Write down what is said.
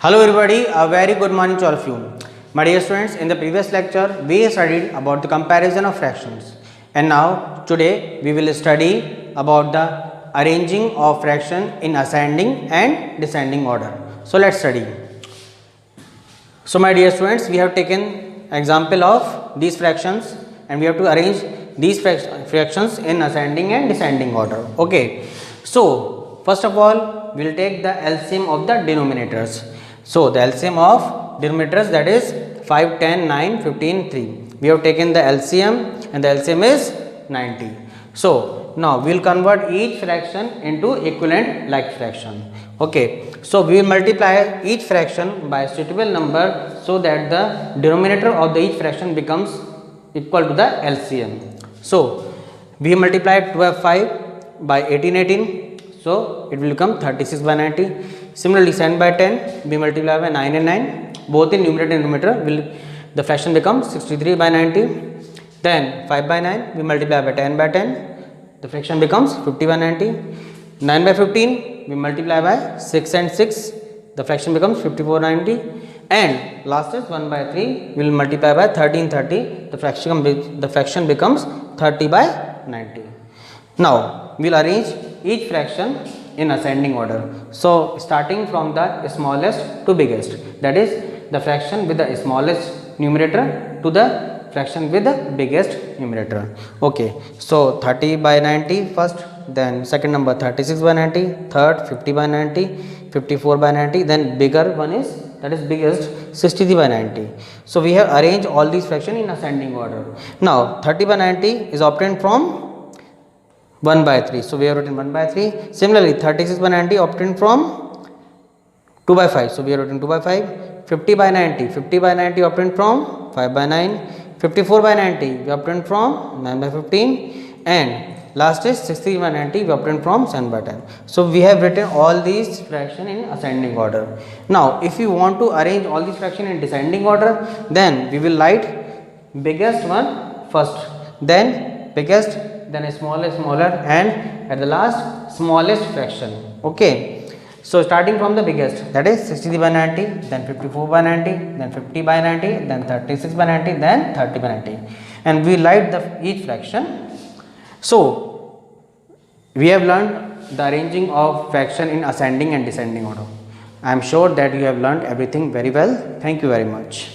Hello everybody, a very good morning to all of you. My dear students, in the previous lecture we studied about the comparison of fractions, and now today we will study about the arranging of fraction in ascending and descending order. So let's study. So my dear students, we have taken example of these fractions and we have to arrange these fractions in ascending and descending order. Okay. So first of all we will take the LCM of the denominators. So the LCM of denominators, that is 5, 10, 9, 15, 3. We have taken the LCM and the LCM is 90. So now we will convert each fraction into equivalent like fraction. Okay. So we will multiply each fraction by a suitable number so that the denominator of each fraction becomes equal to the LCM. So we multiply 12 5 by 18 18. So it will become 36 by 90. Similarly 7 by 10 we multiply by 9 and 9, both in numerator and denominator the fraction becomes 63 by 90. Then 5 by 9 we multiply by 10 by 10, the fraction becomes 50 by 90. 9 by 15 we multiply by 6 and 6, the fraction becomes 54 90. And last is 1 by 3 we will multiply by 13 30, the fraction becomes 30 by 90. Now we will arrange each fraction in ascending order. So starting from the smallest to biggest, that is the fraction with the smallest numerator to the fraction with the biggest numerator. Okay. So 30 by 90 first, then second number 36 by 90, third 50 by 90, 54 by 90, then bigger one is, that is biggest, 63 by 90. So we have arranged all these fractions in ascending order. Now 30 by 90 is obtained from 1 by 3. So we have written 1 by 3. Similarly 36 by 90 obtained from 2 by 5. So we have written 2 by 5. 50 by 90. 50 by 90 obtained from 5 by 9. 54 by 90 we obtained from 9 by 15. And last is 60 by 90 we obtained from 7 by 10. So we have written all these fractions in ascending order. Now if you want to arrange all these fractions in descending order, then we will write biggest one first, then biggest, then smallest smaller, and at the last smallest fraction. Okay. So starting from the biggest, that is 63 by 90, then 54 by 90, then 50 by 90, then 36 by 90, then 30 by 90, and we write each fraction. So we have learned the arranging of fraction in ascending and descending order. I am sure that you have learned everything very well. Thank you very much.